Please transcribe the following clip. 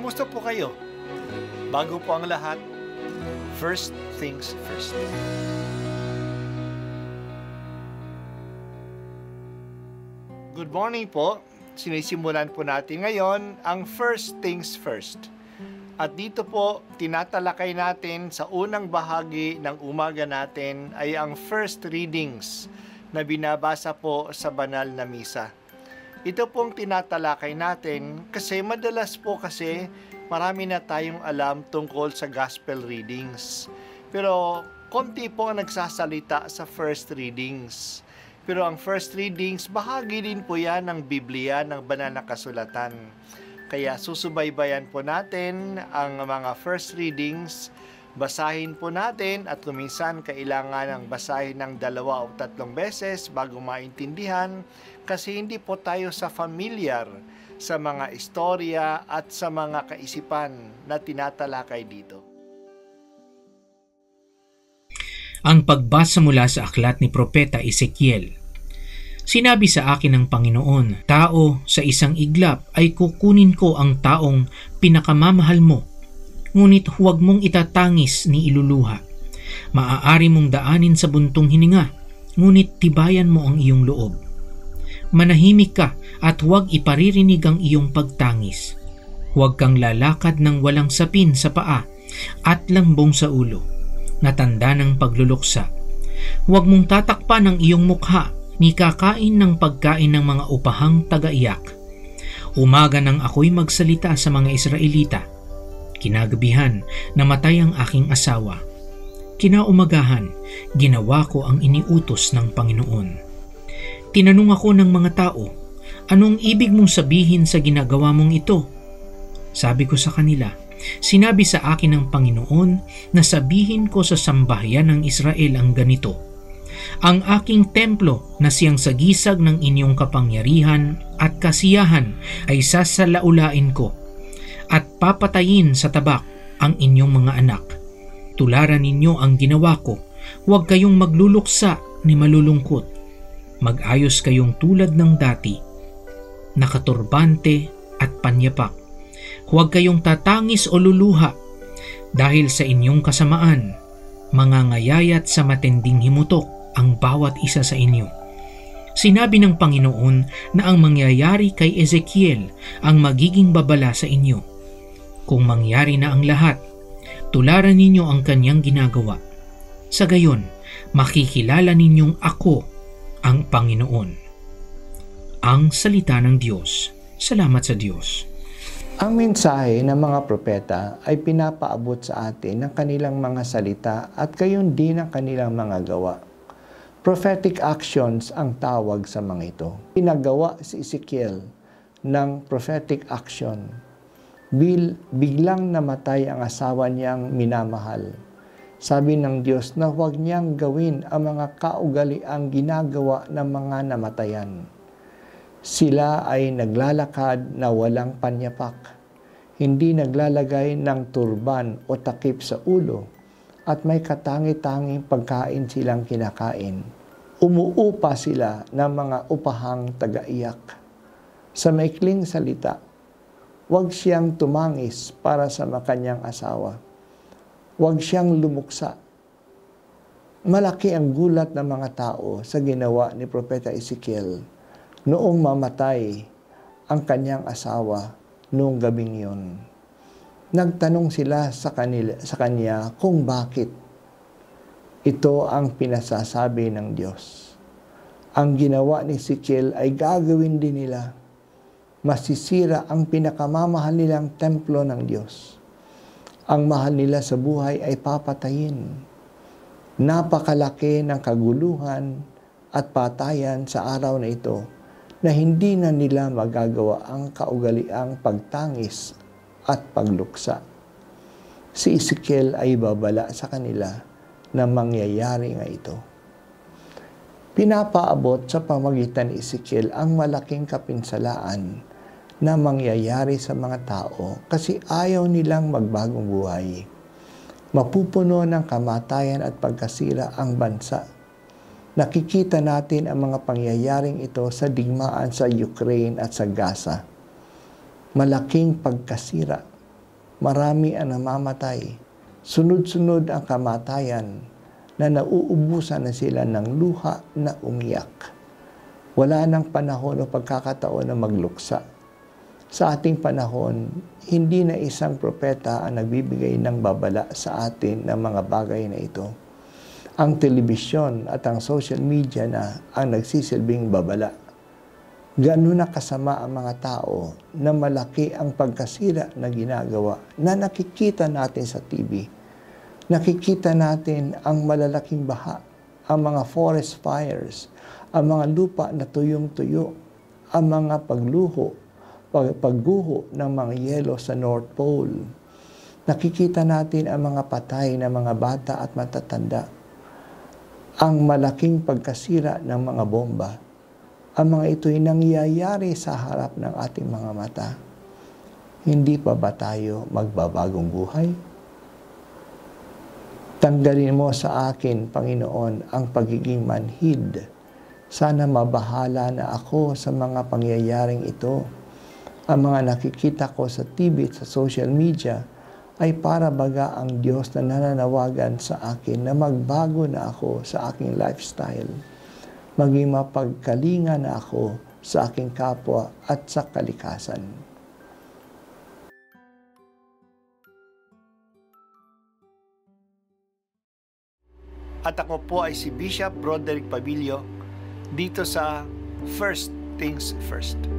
Kumusta po kayo? Bago po ang lahat, first things first. Good morning po. Sinisimulan po natin ngayon ang first things first. At dito po, tinatalakay natin sa unang bahagi ng umaga natin ay ang first readings na binabasa po sa banal na misa. Ito pong tinatalakay natin kasi madalas po kasi marami na tayong alam tungkol sa gospel readings. Pero konti po ang nagsasalita sa first readings. Pero ang first readings, bahagi din po yan ng Biblia, ng banal na kasulatan. Kaya susubaybayan po natin ang mga first readings, basahin po natin at kuminsan kailangan ng basahin ng 2 o 3 beses bago maintindihan kasi hindi po tayo familiar sa mga istorya at sa mga kaisipan na tinatalakay dito. Ang pagbasa mula sa aklat ni Propeta Ezekiel. Sinabi sa akin ng Panginoon, tao, sa isang iglap ay kukunin ko ang taong pinakamamahal mo, ngunit huwag mong itatangis ni iluluha. Maaari mong daanin sa buntong hininga, ngunit tibayan mo ang iyong loob. Manahimik ka at huwag iparirinig ang iyong pagtangis. Huwag kang lalakad ng walang sapin sa paa at lambong sa ulo, na tanda ng pagluluksa. Huwag mong tatakpan ang iyong mukha ni kakain ng pagkain ng mga upahang tagaiyak. Umaga nang ako'y magsalita sa mga Israelita. Kinagabihan, namatay ang aking asawa. Kinaumagahan, ginawa ko ang iniutos ng Panginoon. Tinanong ako ng mga tao, anong ibig mong sabihin sa ginagawa mong ito? Sabi ko sa kanila, sinabi sa akin ng Panginoon na sabihin ko sa sambahayan ng Israel ang ganito, ang aking templo na siyang sagisag ng inyong kapangyarihan at kasiyahan ay sasalaulain ko at papatayin sa tabak ang inyong mga anak. Tularan ninyo ang ginawa ko, huwag kayong magluluksa ni malulungkot. Mag-ayos kayong tulad ng dati, nakaturbante at panyapak. Huwag kayong tatangis o luluha dahil sa inyong kasamaan, mangangayayat sa matinding himutok ang bawat isa sa inyo. Sinabi ng Panginoon na ang mangyayari kay Ezekiel ang magiging babala sa inyo. Kung mangyari na ang lahat, tularan ninyo ang kanyang ginagawa. Sa gayon, makikilala ninyong ako ang Panginoon. Ang salita ng Diyos. Salamat sa Diyos. Ang mensahe ng mga propeta ay pinapaabot sa atin ng kanilang mga salita at gayon din ang kanilang mga gawa. Prophetic actions ang tawag sa mga ito. Pinagawa si Ezekiel ng prophetic action. Biglang namatay ang asawa niyang minamahal. Sabi ng Diyos na huwag niyang gawin ang mga kaugaliang ginagawa ng mga namatayan. Sila ay naglalakad na walang panyapak, hindi naglalagay ng turban o takip sa ulo, at may katangi-tanging pagkain silang kinakain. Umuupa sila ng mga upahang tagaiyak. Sa maikling salita, huwag siyang tumangis para sa kanyang asawa. Huwag siyang lumuksa. Malaki ang gulat ng mga tao sa ginawa ni Propeta Ezekiel noong mamatay ang kanyang asawa noong gabing yun. Nagtanong sila sa kanya kung bakit. Ito ang pinasasabi ng Diyos. Ang ginawa ni Ezekiel ay gagawin din nila. Masisira ang pinakamamahal nilang templo ng Diyos. Ang mahal nila sa buhay ay papatayin. Napakalaki ng kaguluhan at patayan sa araw na ito na hindi na nila magagawa ang kaugaliang pagtangis at pagluksa. Si Ezekiel ay babala sa kanila na mangyayari nga ito. Pinapaabot sa pamagitan ni Ezekiel ang malaking kapinsalaan na mangyayari sa mga tao kasi ayaw nilang magbagong buhay. Mapupuno ng kamatayan at pagkasira ang bansa. Nakikita natin ang mga pangyayaring ito sa digmaan sa Ukraine at sa Gaza. Malaking pagkasira Marami ang namamatay. Sunod-sunod ang kamatayan na nauubusan na sila ng luha na umiyak. Wala nang panahon o pagkakataon na magluksa. Sa ating panahon, hindi na isang propeta ang nagbibigay ng babala sa atin ng mga bagay na ito. Ang telebisyon at ang social media na ang nagsisilbing babala. Gano'n na kasama ang mga tao na malaki ang pagkasira na ginagawa na nakikita natin sa TV. Nakikita natin ang malalaking baha, ang mga forest fires, ang mga lupa na tuyong-tuyo, ang mga pagguho ng mga yelo sa North Pole. Nakikita natin ang mga patay na mga bata at matatanda, ang malaking pagkasira ng mga bomba. Ang mga ito'y nangyayari sa harap ng ating mga mata. Hindi pa ba tayo magbabagong buhay? Tanggalin mo sa akin, Panginoon, ang pagiging manhid. Sana mabahala na ako sa mga pangyayaring ito. Ang mga nakikita ko sa TV at sa social media ay para baga ang Diyos na nananawagan sa akin na magbago na ako sa aking lifestyle. Maging mapagkalinga na ako sa aking kapwa at sa kalikasan. At ako po ay si Bishop Broderick Pabilio dito sa First Things First.